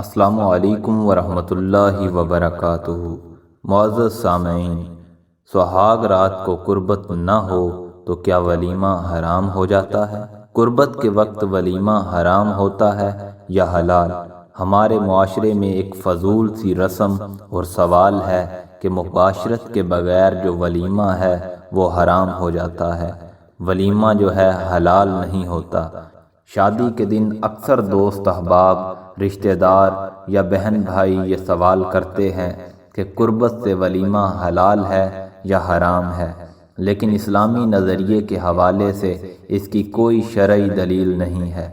السلام علیکم ورحمۃ اللہ وبرکاتہ۔ معزز سامعین، سہاگ رات کو قربت نہ ہو تو کیا ولیمہ حرام ہو جاتا ہے؟ قربت کے وقت ولیمہ حرام ہوتا ہے یا حلال؟ ہمارے معاشرے میں ایک فضول سی رسم اور سوال ہے کہ مباشرت کے بغیر جو ولیمہ ہے وہ حرام ہو جاتا ہے۔ ولیمہ جو ہے حلال نہیں ہوتا۔ شادی کے دن اکثر دوست احباب، رشتہ دار یا بہن بھائی یہ سوال کرتے ہیں کہ قربت سے ولیمہ حلال ہے یا حرام ہے، لیکن اسلامی نظریے کے حوالے سے اس کی کوئی شرعی دلیل نہیں ہے،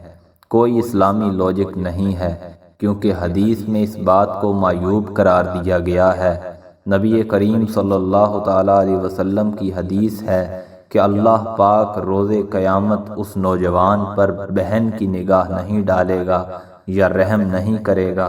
کوئی اسلامی لوجک نہیں ہے، کیونکہ حدیث میں اس بات کو معیوب قرار دیا گیا ہے۔ نبی کریم صلی اللہ تعالیٰ علیہ وسلم کی حدیث ہے کہ اللہ پاک روز قیامت اس نوجوان پر بہن کی نگاہ نہیں ڈالے گا یا رحم نہیں کرے گا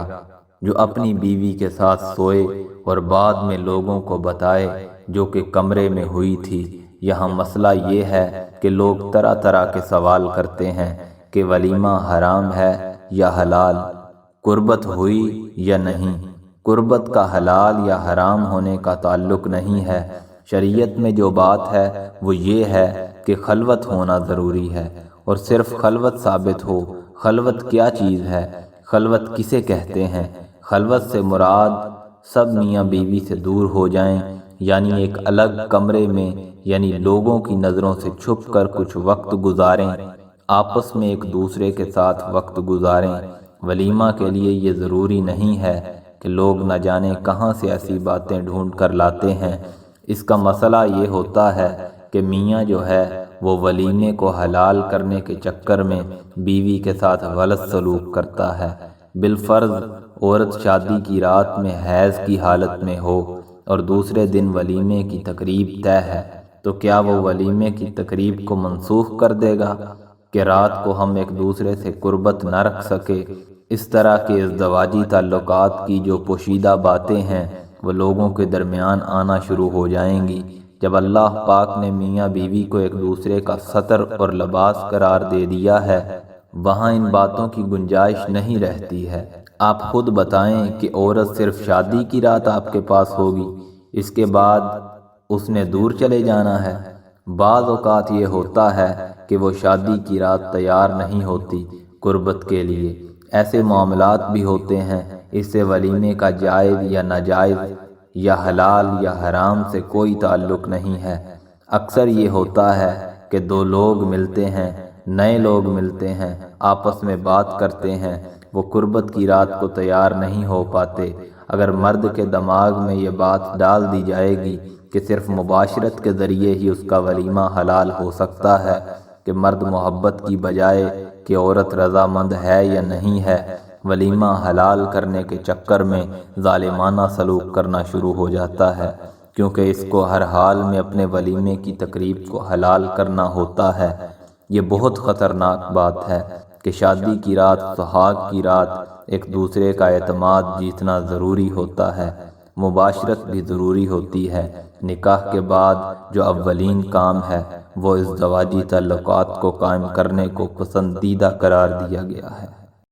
جو اپنی بیوی کے ساتھ سوئے اور بعد میں لوگوں کو بتائے جو کہ کمرے میں ہوئی تھی۔ یہاں مسئلہ یہ ہے کہ لوگ طرح طرح کے سوال کرتے ہیں کہ ولیمہ حرام ہے یا حلال، قربت ہوئی یا نہیں۔ قربت کا حلال یا حرام ہونے کا تعلق نہیں ہے۔ شریعت میں جو بات ہے وہ یہ ہے کہ خلوت ہونا ضروری ہے، اور صرف خلوت ثابت ہو۔ خلوت کیا چیز ہے؟ خلوت کسے کہتے ہیں؟ خلوت سے مراد سب میاں بیوی سے دور ہو جائیں، یعنی ایک الگ کمرے میں، یعنی لوگوں کی نظروں سے چھپ کر کچھ وقت گزاریں، آپس میں ایک دوسرے کے ساتھ وقت گزاریں۔ ولیمہ کے لیے یہ ضروری نہیں ہے کہ لوگ نہ جانے کہاں سے ایسی باتیں ڈھونڈ کر لاتے ہیں۔ اس کا مسئلہ یہ ہوتا ہے کہ میاں جو ہے وہ ولیمے کو حلال کرنے کے چکر میں بیوی کے ساتھ غلط سلوک کرتا ہے۔ بالفرض عورت شادی کی رات میں حیض کی حالت میں ہو اور دوسرے دن ولیمے کی تقریب طے ہے، تو کیا وہ ولیمے کی تقریب کو منسوخ کر دے گا کہ رات کو ہم ایک دوسرے سے قربت نہ رکھ سکے؟ اس طرح کے ازدواجی تعلقات کی جو پوشیدہ باتیں ہیں وہ لوگوں کے درمیان آنا شروع ہو جائیں گی۔ جب اللہ پاک نے میاں بیوی کو ایک دوسرے کا ستر اور لباس قرار دے دیا ہے، وہاں ان باتوں کی گنجائش نہیں رہتی ہے۔ آپ خود بتائیں کہ عورت صرف شادی کی رات آپ کے پاس ہوگی، اس کے بعد اس نے دور چلے جانا ہے۔ بعض اوقات یہ ہوتا ہے کہ وہ شادی کی رات تیار نہیں ہوتی قربت کے لیے۔ ایسے معاملات بھی ہوتے ہیں۔ اس سے ولیمے کا جائز یا ناجائز یا حلال یا حرام سے کوئی تعلق نہیں ہے۔ اکثر یہ ہوتا ہے کہ دو لوگ ملتے ہیں، نئے لوگ ملتے ہیں، آپس میں بات کرتے ہیں، وہ قربت کی رات کو تیار نہیں ہو پاتے۔ اگر مرد کے دماغ میں یہ بات ڈال دی جائے گی کہ صرف مباشرت کے ذریعے ہی اس کا ولیمہ حلال ہو سکتا ہے کہ مرد محبت کی بجائے کہ عورت رضامند ہے یا نہیں ہے، ولیمہ حلال کرنے کے چکر میں ظالمانہ سلوک کرنا شروع ہو جاتا ہے، کیونکہ اس کو ہر حال میں اپنے ولیمے کی تقریب کو حلال کرنا ہوتا ہے۔ یہ بہت خطرناک بات ہے کہ شادی کی رات، سہاگ کی رات ایک دوسرے کا اعتماد جیتنا ضروری ہوتا ہے، مباشرت بھی ضروری ہوتی ہے۔ نکاح کے بعد جو اولین کام ہے وہ ازدواجی تعلقات کو قائم کرنے کو پسندیدہ قرار دیا گیا ہے۔